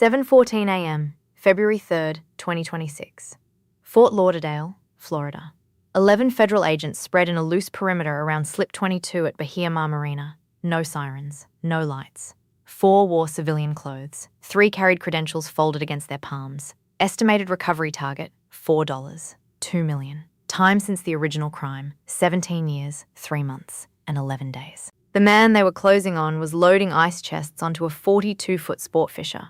7:14 a.m., February 3rd, 2026. Fort Lauderdale, Florida. 11 federal agents spread in a loose perimeter around Slip 22 at Bahamian Marina. No sirens, no lights. 4 wore civilian clothes. 3 carried credentials folded against their palms. Estimated recovery target, $4. 2 million. Time since the original crime, 17 years, 3 months, and 11 days. The man they were closing on was loading ice chests onto a 42-foot sport fisher.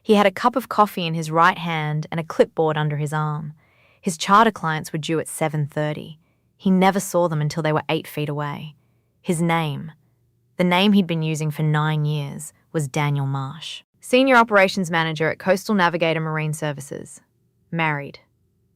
He had a cup of coffee in his right hand and a clipboard under his arm. His charter clients were due at 7:30. He never saw them until they were 8 feet away. His name, the name he'd been using for 9 years, was Daniel Marsh. Senior Operations Manager at Coastal Navigator Marine Services. Married.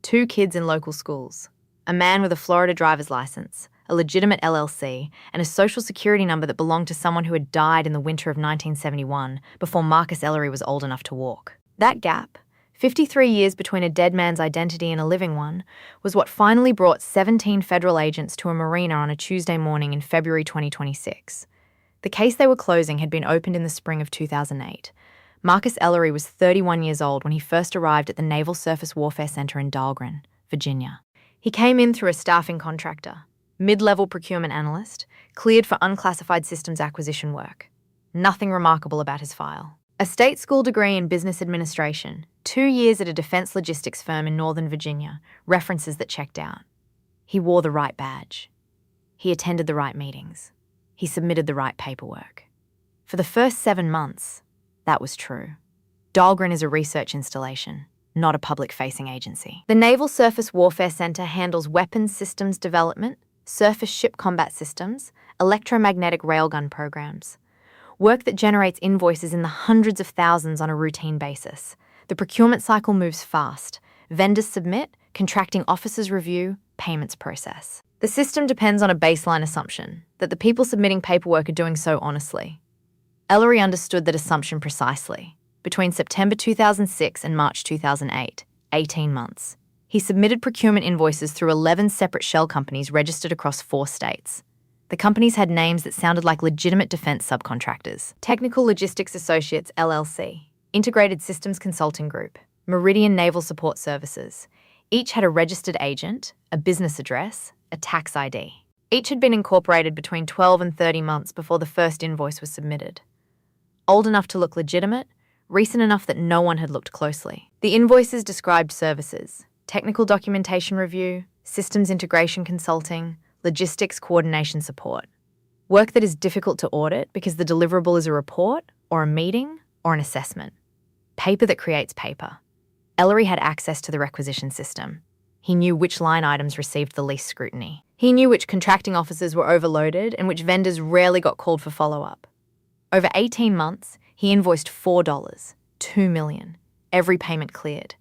2 kids in local schools. A man with a Florida driver's license, a legitimate LLC, and a social security number that belonged to someone who had died in the winter of 1971 before Marcus Ellery was old enough to walk. That gap, 53 years between a dead man's identity and a living one, was what finally brought 17 federal agents to a marina on a Tuesday morning in February 2026. The case they were closing had been opened in the spring of 2008. Marcus Ellery was 31 years old when he first arrived at the Naval Surface Warfare Center in Dahlgren, Virginia. He came in through a staffing contractor, mid-level procurement analyst, cleared for unclassified systems acquisition work. Nothing remarkable about his file. A state school degree in business administration, 2 years at a defense logistics firm in Northern Virginia, references that checked out. He wore the right badge. He attended the right meetings. He submitted the right paperwork. For the first 7 months, that was true. Dahlgren is a research installation, not a public-facing agency. The Naval Surface Warfare Center handles weapons systems development, surface ship combat systems, electromagnetic railgun programs. Work that generates invoices in the hundreds of thousands on a routine basis. The procurement cycle moves fast. Vendors submit, contracting officers review, payments process. The system depends on a baseline assumption, that the people submitting paperwork are doing so honestly. Ellery understood that assumption precisely. Between September 2006 and March 2008, 18 months, he submitted procurement invoices through 11 separate shell companies registered across 4 states. The companies had names that sounded like legitimate defense subcontractors. Technical Logistics Associates, LLC, Integrated Systems Consulting Group, Meridian Naval Support Services. Each had a registered agent, a business address, a tax ID. Each had been incorporated between 12 and 30 months before the first invoice was submitted. Old enough to look legitimate, recent enough that no one had looked closely. The invoices described services, technical documentation review, systems integration consulting, logistics coordination support. Work that is difficult to audit because the deliverable is a report, or a meeting, or an assessment. Paper that creates paper. Ellery had access to the requisition system. He knew which line items received the least scrutiny. He knew which contracting officers were overloaded and which vendors rarely got called for follow-up. Over 18 months, he invoiced $4, 2 million. Every payment cleared.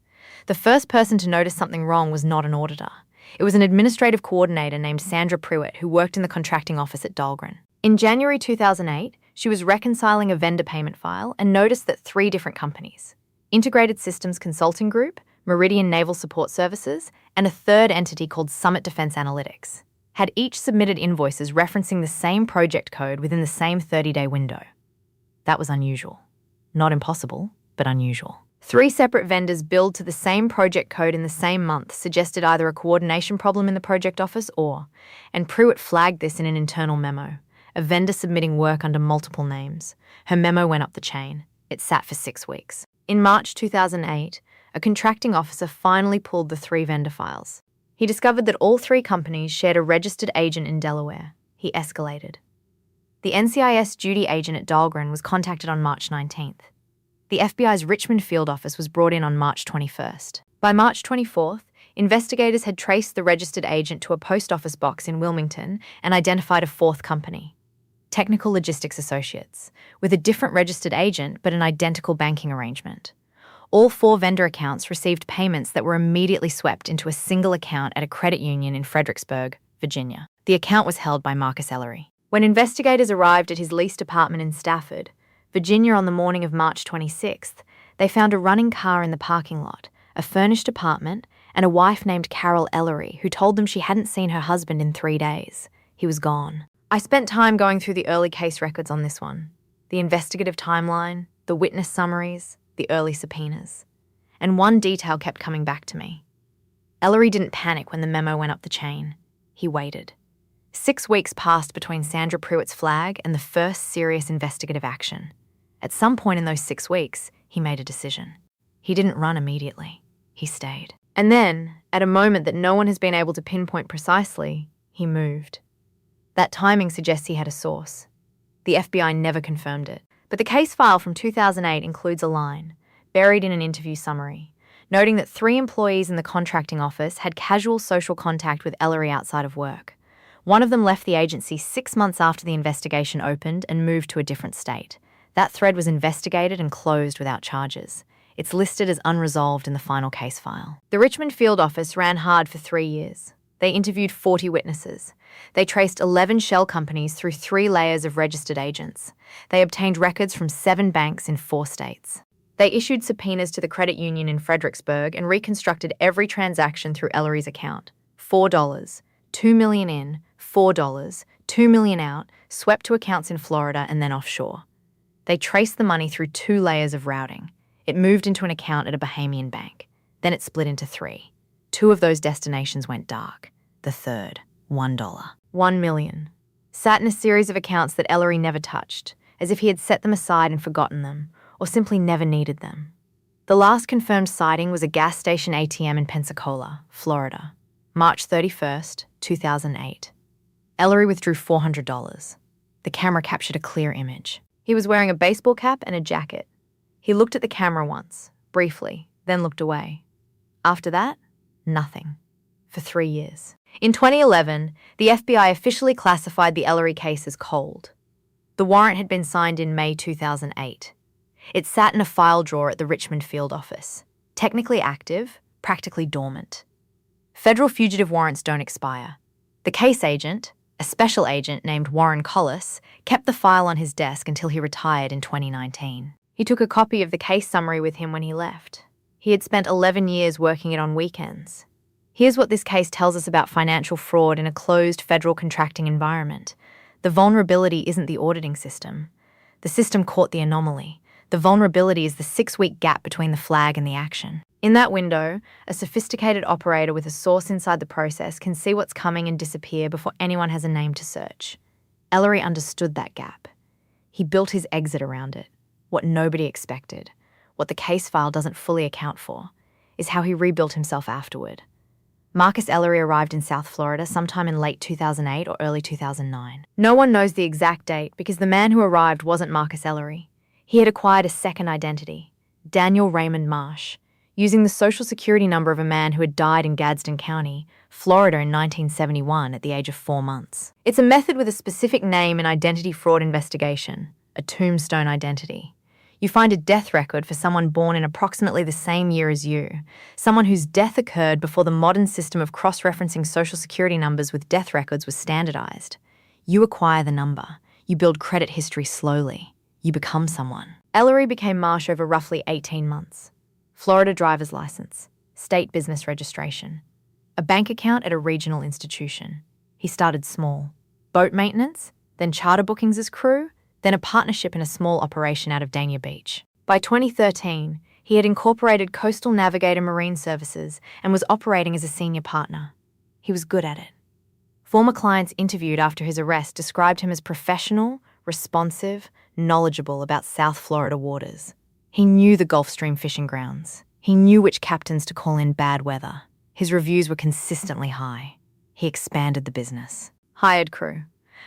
The first person to notice something wrong was not an auditor. It was an administrative coordinator named Sandra Pruitt who worked in the contracting office at Dahlgren. In January 2008, she was reconciling a vendor payment file and noticed that 3 different companies, Integrated Systems Consulting Group, Meridian Naval Support Services, and a third entity called Summit Defense Analytics, had each submitted invoices referencing the same project code within the same 30-day window. That was unusual. Not impossible, but unusual. 3 separate vendors billed to the same project code in the same month suggested either a coordination problem in the project office or, and Pruitt flagged this in an internal memo, a vendor submitting work under multiple names. Her memo went up the chain. It sat for 6 weeks. In March 2008, a contracting officer finally pulled the 3 vendor files. He discovered that all 3 companies shared a registered agent in Delaware. He escalated. The NCIS duty agent at Dahlgren was contacted on March 19th. The FBI's Richmond field office was brought in on March 21st. By March 24th, investigators had traced the registered agent to a post office box in Wilmington and identified a 4th company, Technical Logistics Associates, with a different registered agent but an identical banking arrangement. All 4 vendor accounts received payments that were immediately swept into a single account at a credit union in Fredericksburg, Virginia. The account was held by Marcus Ellery. When investigators arrived at his leased apartment in Stafford, Virginia on the morning of March 26th, they found a running car in the parking lot, a furnished apartment, and a wife named Carol Ellery who told them she hadn't seen her husband in 3 days. He was gone. I spent time going through the early case records on this one. The investigative timeline, the witness summaries, the early subpoenas. And one detail kept coming back to me. Ellery didn't panic when the memo went up the chain. He waited. 6 weeks passed between Sandra Pruitt's flag and the first serious investigative action. At some point in those 6 weeks, he made a decision. He didn't run immediately. He stayed. And then, at a moment that no one has been able to pinpoint precisely, he moved. That timing suggests he had a source. The FBI never confirmed it. But the case file from 2008 includes a line, buried in an interview summary, noting that 3 employees in the contracting office had casual social contact with Ellery outside of work. One of them left the agency 6 months after the investigation opened and moved to a different state. That thread was investigated and closed without charges. It's listed as unresolved in the final case file. The Richmond field office ran hard for 3 years. They interviewed 40 witnesses. They traced 11 shell companies through 3 layers of registered agents. They obtained records from 7 banks in 4 states. They issued subpoenas to the credit union in Fredericksburg and reconstructed every transaction through Ellery's account. $4, $2 million in, $4, $2 million out, swept to accounts in Florida and then offshore. They traced the money through 2 layers of routing. It moved into an account at a Bahamian bank. Then it split into 3. 2 of those destinations went dark. The third, $1. $1 million. Sat in a series of accounts that Ellery never touched, as if he had set them aside and forgotten them, or simply never needed them. The last confirmed sighting was a gas station ATM in Pensacola, Florida, March 31st, 2008. Ellery withdrew $400. The camera captured a clear image. He was wearing a baseball cap and a jacket. He looked at the camera once, briefly, then looked away. After that, nothing. For 3 years. In 2011, the FBI officially classified the Ellery case as cold. The warrant had been signed in May 2008. It sat in a file drawer at the Richmond field office. Technically active, practically dormant. Federal fugitive warrants don't expire. The case agent, a special agent named Warren Collis, kept the file on his desk until he retired in 2019. He took a copy of the case summary with him when he left. He had spent 11 years working it on weekends. Here's what this case tells us about financial fraud in a closed federal contracting environment. The vulnerability isn't the auditing system. The system caught the anomaly. The vulnerability is the 6-week gap between the flag and the action. In that window, a sophisticated operator with a source inside the process can see what's coming and disappear before anyone has a name to search. Ellery understood that gap. He built his exit around it. What nobody expected, what the case file doesn't fully account for, is how he rebuilt himself afterward. Marcus Ellery arrived in South Florida sometime in late 2008 or early 2009. No one knows the exact date because the man who arrived wasn't Marcus Ellery. He had acquired a second identity, Daniel Raymond Marsh, using the social security number of a man who had died in Gadsden County, Florida in 1971 at the age of 4 months. It's a method with a specific name in identity fraud investigation, a tombstone identity. You find a death record for someone born in approximately the same year as you, someone whose death occurred before the modern system of cross-referencing social security numbers with death records was standardized. You acquire the number. You build credit history slowly. You become someone. Ellery became Marsh over roughly 18 months. Florida driver's license, state business registration, a bank account at a regional institution. He started small. Boat maintenance, then charter bookings as crew, then a partnership in a small operation out of Dania Beach. By 2013, he had incorporated Coastal Navigator Marine Services and was operating as a senior partner. He was good at it. Former clients interviewed after his arrest described him as professional, responsive, knowledgeable about South Florida waters. He knew the Gulf Stream fishing grounds. He knew which captains to call in bad weather. His reviews were consistently high. He expanded the business. Hired crew.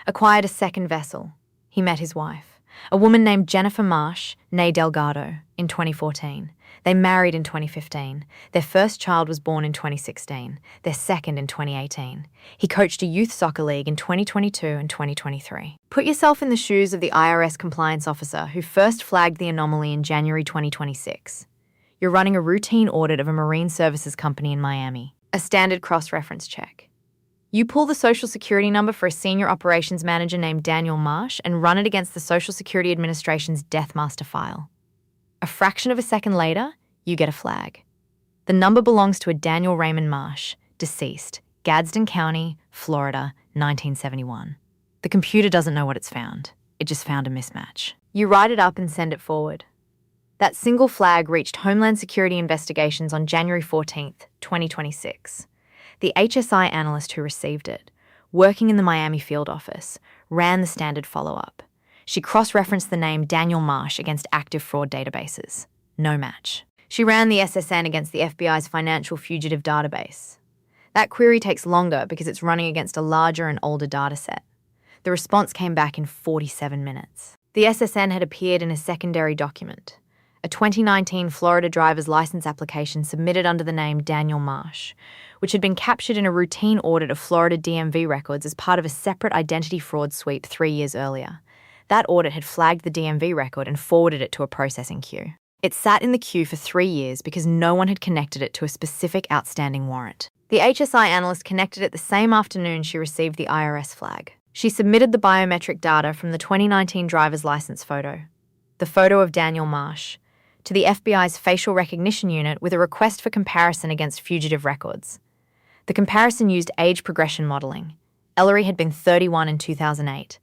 Acquired a second vessel. He met his wife, a woman named Jennifer Marsh, née Delgado, in 2014. They married in 2015. Their first child was born in 2016, their second in 2018. He coached a youth soccer league in 2022 and 2023. Put yourself in the shoes of the IRS compliance officer who first flagged the anomaly in January 2026. You're running a routine audit of a marine services company in Miami, a standard cross-reference check. You pull the Social Security number for a senior operations manager named Daniel Marsh and run it against the Social Security Administration's Death Master file. A fraction of a second later, you get a flag. The number belongs to a Daniel Raymond Marsh, deceased, Gadsden County, Florida, 1971. The computer doesn't know what it's found. It just found a mismatch. You write it up and send it forward. That single flag reached Homeland Security investigations on January 14, 2026. The HSI analyst who received it, working in the Miami field office, ran the standard follow-up. She cross-referenced the name Daniel Marsh against active fraud databases. No match. She ran the SSN against the FBI's financial fugitive database. That query takes longer because it's running against a larger and older dataset. The response came back in 47 minutes. The SSN had appeared in a secondary document, a 2019 Florida driver's license application submitted under the name Daniel Marsh, which had been captured in a routine audit of Florida DMV records as part of a separate identity fraud sweep 3 years earlier. That audit had flagged the DMV record and forwarded it to a processing queue. It sat in the queue for 3 years because no one had connected it to a specific outstanding warrant. The HSI analyst connected it the same afternoon she received the IRS flag. She submitted the biometric data from the 2019 driver's license photo, the photo of Daniel Marsh, to the FBI's facial recognition unit with a request for comparison against fugitive records. The comparison used age progression modelling. Ellery had been 31 in 2008.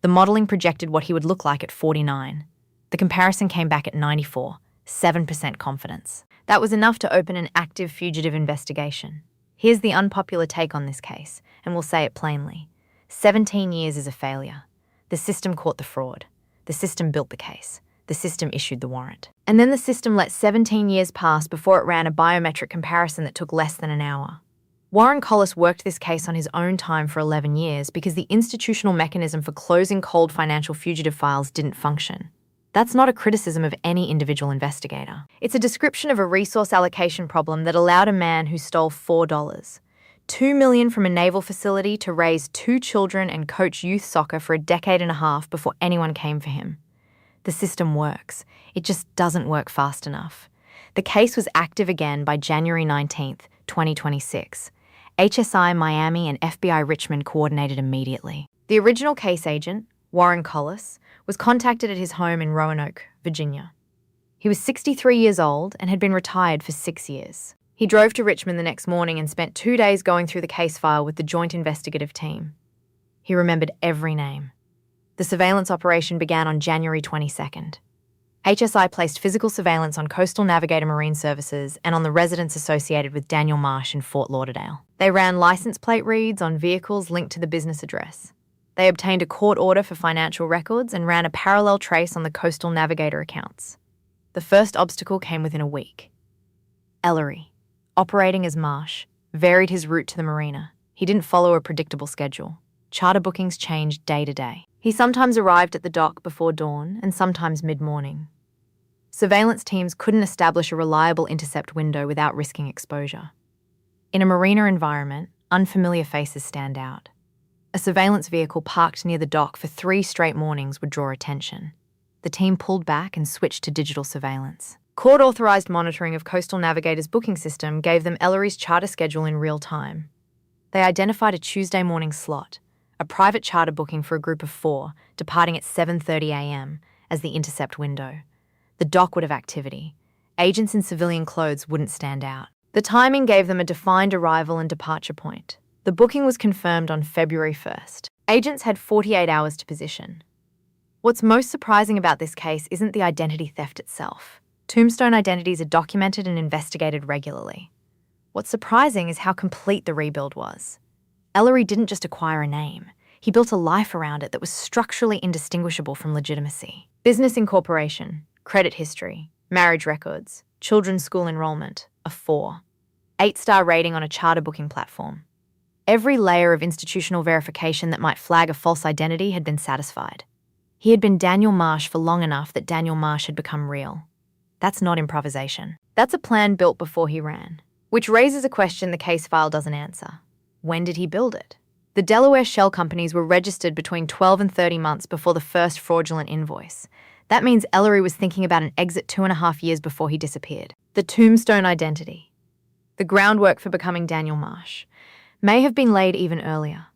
The modelling projected what he would look like at 49. The comparison came back at 94, 7% confidence. That was enough to open an active fugitive investigation. Here's the unpopular take on this case, and we'll say it plainly. 17 years is a failure. The system caught the fraud. The system built the case. The system issued the warrant. And then the system let 17 years pass before it ran a biometric comparison that took less than an hour. Warren Collis worked this case on his own time for 11 years because the institutional mechanism for closing cold financial fugitive files didn't function. That's not a criticism of any individual investigator. It's a description of a resource allocation problem that allowed a man who stole $4, $2 million from a naval facility to raise 2 children and coach youth soccer for a decade and a half before anyone came for him. The system works. It just doesn't work fast enough. The case was active again by January 19, 2026. HSI Miami and FBI Richmond coordinated immediately. The original case agent, Warren Collis, was contacted at his home in Roanoke, Virginia. He was 63 years old and had been retired for 6 years. He drove to Richmond the next morning and spent 2 days going through the case file with the joint investigative team. He remembered every name. The surveillance operation began on January 22nd. HSI placed physical surveillance on Coastal Navigator Marine Services and on the residence associated with Daniel Marsh in Fort Lauderdale. They ran license plate reads on vehicles linked to the business address. They obtained a court order for financial records and ran a parallel trace on the Coastal Navigator accounts. The first obstacle came within a week. Ellery, operating as Marsh, varied his route to the marina. He didn't follow a predictable schedule. Charter bookings changed day to day. He sometimes arrived at the dock before dawn and sometimes mid-morning. Surveillance teams couldn't establish a reliable intercept window without risking exposure. In a marina environment, unfamiliar faces stand out. A surveillance vehicle parked near the dock for 3 straight mornings would draw attention. The team pulled back and switched to digital surveillance. Court-authorized monitoring of Coastal Navigator's booking system gave them Ellery's charter schedule in real time. They identified a Tuesday morning slot, a private charter booking for a group of 4, departing at 7:30 a.m. as the intercept window. The dock would have activity. Agents in civilian clothes wouldn't stand out. The timing gave them a defined arrival and departure point. The booking was confirmed on February 1st. Agents had 48 hours to position. What's most surprising about this case isn't the identity theft itself. Tombstone identities are documented and investigated regularly. What's surprising is how complete the rebuild was. Ellery didn't just acquire a name. He built a life around it that was structurally indistinguishable from legitimacy. Business incorporation, credit history, marriage records, children's school enrollment, a 4. 8-star rating on a charter booking platform. Every layer of institutional verification that might flag a false identity had been satisfied. He had been Daniel Marsh for long enough that Daniel Marsh had become real. That's not improvisation. That's a plan built before he ran, which raises a question the case file doesn't answer. When did he build it? The Delaware shell companies were registered between 12 and 30 months before the first fraudulent invoice. That means Ellery was thinking about an exit 2.5 years before he disappeared. The Tombstone identity, the groundwork for becoming Daniel Marsh, may have been laid even earlier.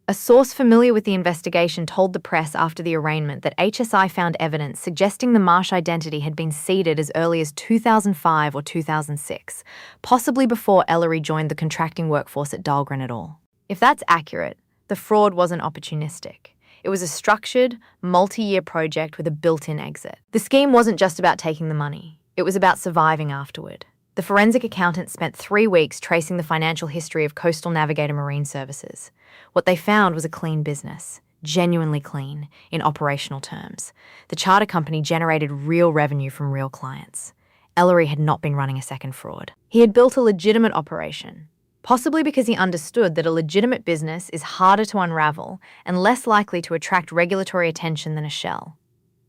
A source familiar with the investigation told the press after the arraignment that HSI found evidence suggesting the Marsh identity had been seeded as early as 2005 or 2006, possibly before Ellery joined the contracting workforce at Dahlgren at all. If that's accurate, the fraud wasn't opportunistic. It was a structured, multi-year project with a built-in exit. The scheme wasn't just about taking the money. It was about surviving afterward. The forensic accountant spent 3 weeks tracing the financial history of Coastal Navigator Marine Services. What they found was a clean business, genuinely clean, in operational terms. The charter company generated real revenue from real clients. Ellery had not been running a second fraud. He had built a legitimate operation, possibly because he understood that a legitimate business is harder to unravel and less likely to attract regulatory attention than a shell.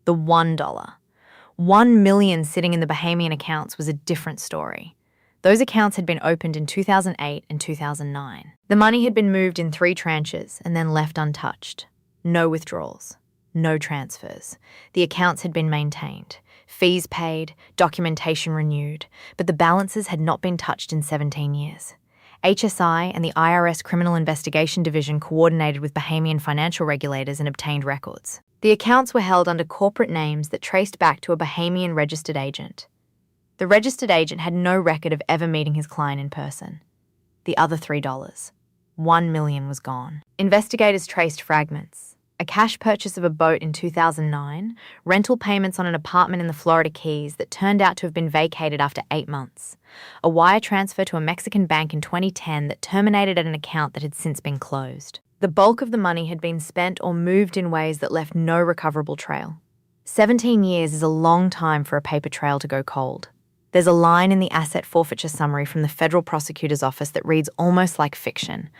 The $1. 1 million sitting in the Bahamian accounts was a different story. Those accounts had been opened in 2008 and 2009. The money had been moved in 3 tranches and then left untouched. No withdrawals, no transfers. The accounts had been maintained, fees paid, documentation renewed, but the balances had not been touched in 17 years. HSI and the IRS Criminal Investigation Division coordinated with Bahamian financial regulators and obtained records. The accounts were held under corporate names that traced back to a Bahamian registered agent. The registered agent had no record of ever meeting his client in person. The other $3, 1 million, was gone. Investigators traced fragments: a cash purchase of a boat in 2009, rental payments on an apartment in the Florida Keys that turned out to have been vacated after 8 months, a wire transfer to a Mexican bank in 2010 that terminated at an account that had since been closed. The bulk of the money had been spent or moved in ways that left no recoverable trail. 17 years is a long time for a paper trail to go cold. There's a line in the asset forfeiture summary from the federal prosecutor's office that reads almost like fiction.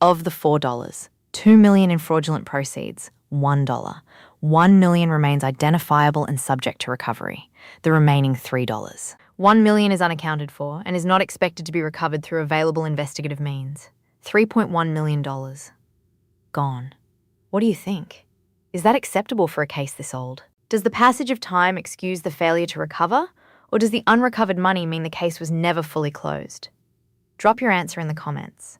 Of the $4, 2 million in fraudulent proceeds, $1. 1 million remains identifiable and subject to recovery. The remaining $3. 1 million is unaccounted for and is not expected to be recovered through available investigative means. $3.1 million. Gone. What do you think? Is that acceptable for a case this old? Does the passage of time excuse the failure to recover, or does the unrecovered money mean the case was never fully closed? Drop your answer in the comments.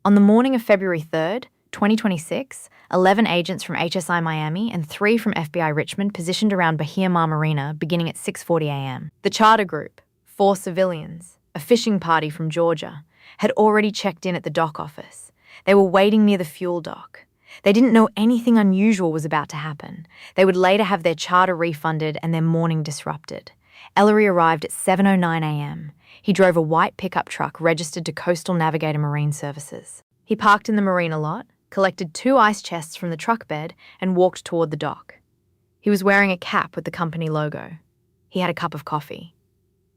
On the morning of February 3rd, 2026, 11 agents from HSI Miami and 3 from FBI Richmond positioned around Bahamian Marina beginning at 6:40 a.m. The charter group, 4 civilians, a fishing party from Georgia, had already checked in at the dock office. They were waiting near the fuel dock. They didn't know anything unusual was about to happen. They would later have their charter refunded and their morning disrupted. Ellery arrived at 7:09 a.m. He drove a white pickup truck registered to Coastal Navigator Marine Services. He parked in the marina lot, collected 2 ice chests from the truck bed, and walked toward the dock. He was wearing a cap with the company logo. He had a cup of coffee.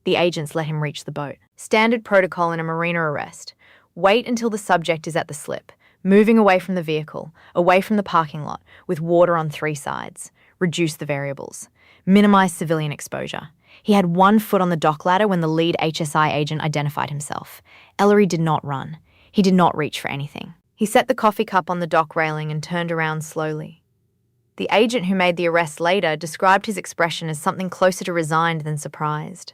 The agents let him reach the boat. Standard protocol in a marina arrest: wait until the subject is at the slip, moving away from the vehicle, away from the parking lot, with water on 3 sides. Reduce the variables. Minimize civilian exposure. He had 1 foot on the dock ladder when the lead HSI agent identified himself. Ellery did not run. He did not reach for anything. He set the coffee cup on the dock railing and turned around slowly. The agent who made the arrest later described his expression as something closer to resigned than surprised,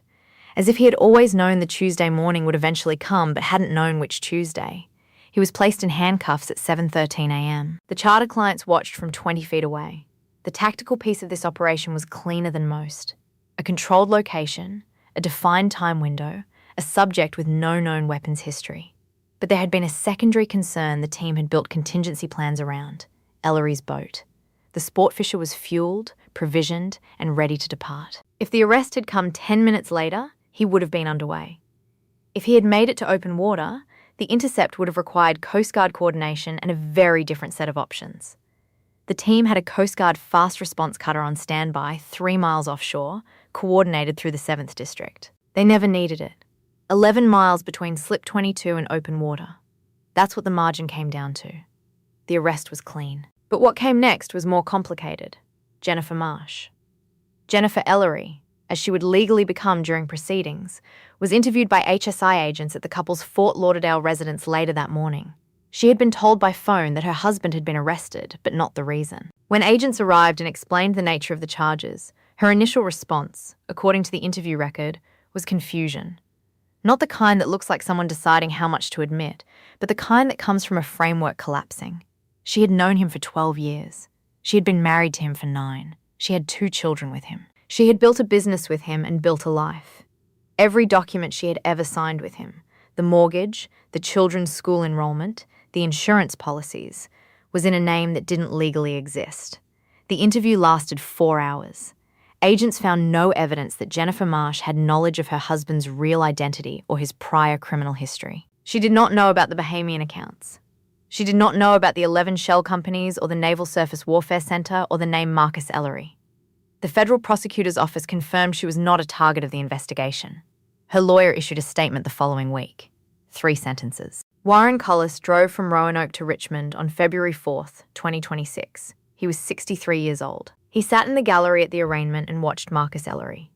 as if he had always known the Tuesday morning would eventually come but hadn't known which Tuesday. He was placed in handcuffs at 7:13 a.m. The charter clients watched from 20 feet away. The tactical piece of this operation was cleaner than most. A controlled location, a defined time window, a subject with no known weapons history. But there had been a secondary concern the team had built contingency plans around: Ellery's boat. The sport fisher was fueled, provisioned, and ready to depart. If the arrest had come 10 minutes later, he would have been underway. If he had made it to open water, the intercept would have required Coast Guard coordination and a very different set of options. The team had a Coast Guard fast response cutter on standby 3 miles offshore, coordinated through the 7th District. They never needed it. 11 miles between slip 22 and open water. That's what the margin came down to. The arrest was clean. But what came next was more complicated. Jennifer Marsh. Jennifer Ellery, as she would legally become during proceedings, was interviewed by HSI agents at the couple's Fort Lauderdale residence later that morning. She had been told by phone that her husband had been arrested, but not the reason. When agents arrived and explained the nature of the charges, her initial response, according to the interview record, was confusion. Not the kind that looks like someone deciding how much to admit, but the kind that comes from a framework collapsing. She had known him for 12 years. She had been married to him for 9. She had 2 children with him. She had built a business with him and built a life. Every document she had ever signed with him, the mortgage, the children's school enrollment, the insurance policies, was in a name that didn't legally exist. The interview lasted 4 hours. Agents found no evidence that Jennifer Marsh had knowledge of her husband's real identity or his prior criminal history. She did not know about the Bahamian accounts. She did not know about the 11 shell companies or the Naval Surface Warfare Center or the name Marcus Ellery. The federal prosecutor's office confirmed she was not a target of the investigation. Her lawyer issued a statement the following week. 3 sentences. Warren Collis drove from Roanoke to Richmond on February 4th, 2026. He was 63 years old. He sat in the gallery at the arraignment and watched Marcus Ellery.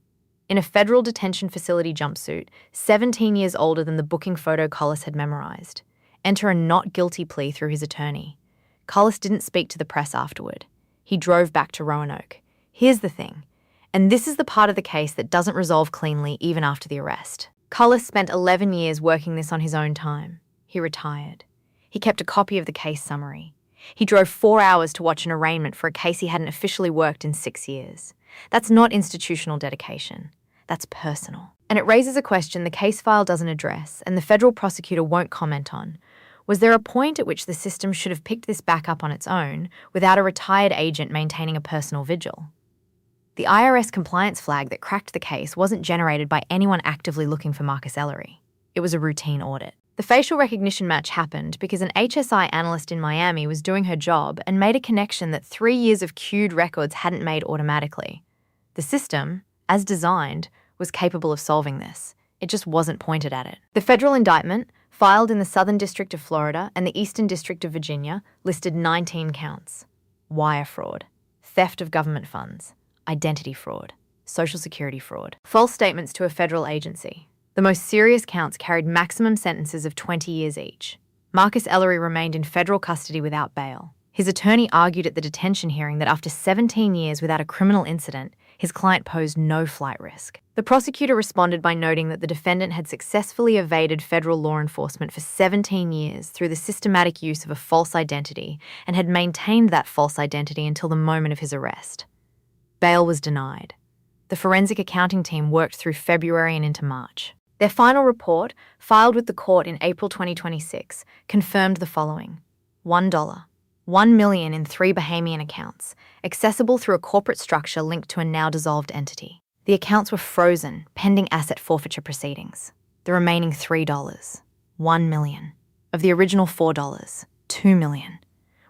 In a federal detention facility jumpsuit, 17 years older than the booking photo Collis had memorized. Enter a not guilty plea through his attorney. Collis didn't speak to the press afterward. He drove back to Roanoke. Here's the thing, and this is the part of the case that doesn't resolve cleanly even after the arrest. Collis spent 11 years working this on his own time. He retired. He kept a copy of the case summary. He drove 4 hours to watch an arraignment for a case he hadn't officially worked in 6 years. That's not institutional dedication. That's personal. And it raises a question the case file doesn't address and the federal prosecutor won't comment on. Was there a point at which the system should have picked this back up on its own without a retired agent maintaining a personal vigil? The IRS compliance flag that cracked the case wasn't generated by anyone actively looking for Marcus Ellery. It was a routine audit. The facial recognition match happened because an HSI analyst in Miami was doing her job and made a connection that 3 years of queued records hadn't made automatically. The system, as designed, was capable of solving this. It just wasn't pointed at it. The federal indictment, filed in the Southern District of Florida and the Eastern District of Virginia, listed 19 counts. Wire fraud, theft of government funds, identity fraud, Social Security fraud, false statements to a federal agency. The most serious counts carried maximum sentences of 20 years each. Marcus Ellery remained in federal custody without bail. His attorney argued at the detention hearing that after 17 years without a criminal incident, his client posed no flight risk. The prosecutor responded by noting that the defendant had successfully evaded federal law enforcement for 17 years through the systematic use of a false identity and had maintained that false identity until the moment of his arrest. Bail was denied. The forensic accounting team worked through February and into March. Their final report, filed with the court in April 2026, confirmed the following. $1, $1 million in 3 Bahamian accounts, accessible through a corporate structure linked to a now dissolved entity. The accounts were frozen, pending asset forfeiture proceedings. The remaining $3, $1 million, of the original $4, $2 million,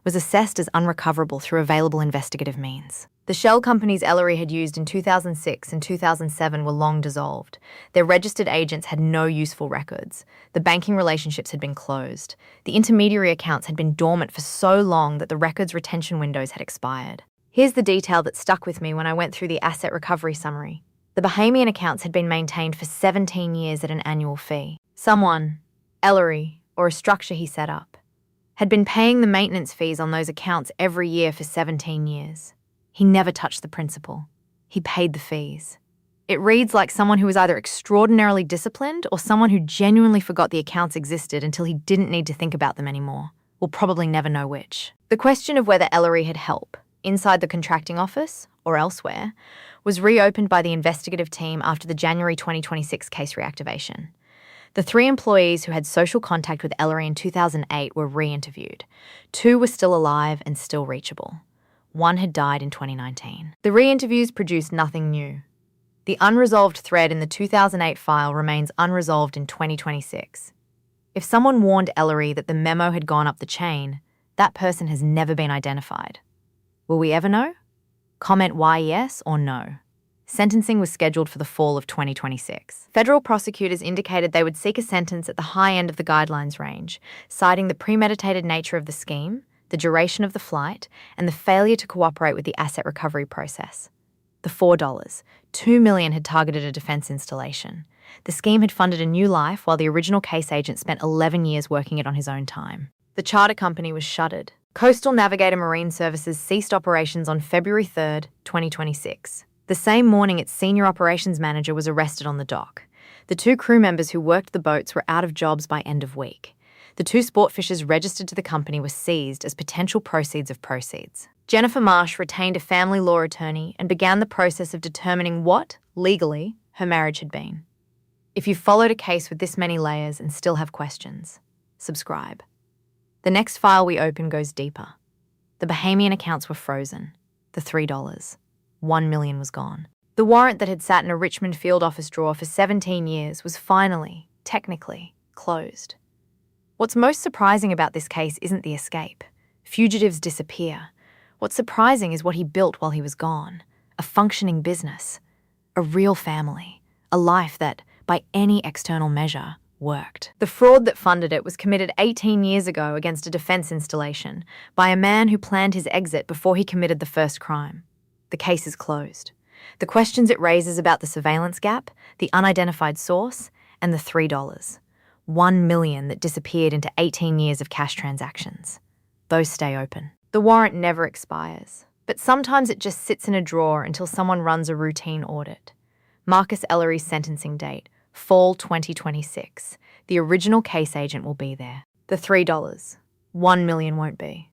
was assessed as unrecoverable through available investigative means. The shell companies Ellery had used in 2006 and 2007 were long dissolved. Their registered agents had no useful records. The banking relationships had been closed. The intermediary accounts had been dormant for so long that the records retention windows had expired. Here's the detail that stuck with me when I went through the asset recovery summary. The Bahamian accounts had been maintained for 17 years at an annual fee. Someone, Ellery, or a structure he set up, had been paying the maintenance fees on those accounts every year for 17 years. He never touched the principal. He paid the fees. It reads like someone who was either extraordinarily disciplined or someone who genuinely forgot the accounts existed until he didn't need to think about them anymore. We'll probably never know which. The question of whether Ellery had help, inside the contracting office or elsewhere, was reopened by the investigative team after the January 2026 case reactivation. The 3 employees who had social contact with Ellery in 2008 were re-interviewed. 2 were still alive and still reachable. 1 had died in 2019. The re-interviews produced nothing new. The unresolved thread in the 2008 file remains unresolved in 2026. If someone warned Ellery that the memo had gone up the chain, that person has never been identified. Will we ever know? Comment why yes or no. Sentencing was scheduled for the fall of 2026. Federal prosecutors indicated they would seek a sentence at the high end of the guidelines range, citing the premeditated nature of the scheme, the duration of the flight, and the failure to cooperate with the asset recovery process. The $4, $2 million had targeted a defence installation. The scheme had funded a new life while the original case agent spent 11 years working it on his own time. The charter company was shuttered. Coastal Navigator Marine Services ceased operations on February 3rd, 2026. The same morning, its senior operations manager was arrested on the dock. The 2 crew members who worked the boats were out of jobs by end of week. The 2 sport fishers registered to the company were seized as potential proceeds of proceeds. Jennifer Marsh retained a family law attorney and began the process of determining what, legally, her marriage had been. If you've followed a case with this many layers and still have questions, subscribe. The next file we open goes deeper. The Bahamian accounts were frozen. The $3. $1 million was gone. The warrant that had sat in a Richmond field office drawer for 17 years was finally, technically, closed. What's most surprising about this case isn't the escape. Fugitives disappear. What's surprising is what he built while he was gone. A functioning business. A real family. A life that, by any external measure, worked. The fraud that funded it was committed 18 years ago against a defense installation by a man who planned his exit before he committed the first crime. The case is closed. The questions it raises about the surveillance gap, the unidentified source, and the $3. $1 million that disappeared into 18 years of cash transactions. Those stay open. The warrant never expires, but sometimes it just sits in a drawer until someone runs a routine audit. Marcus Ellery's sentencing date, fall 2026. The original case agent will be there. The $3. $1 million won't be.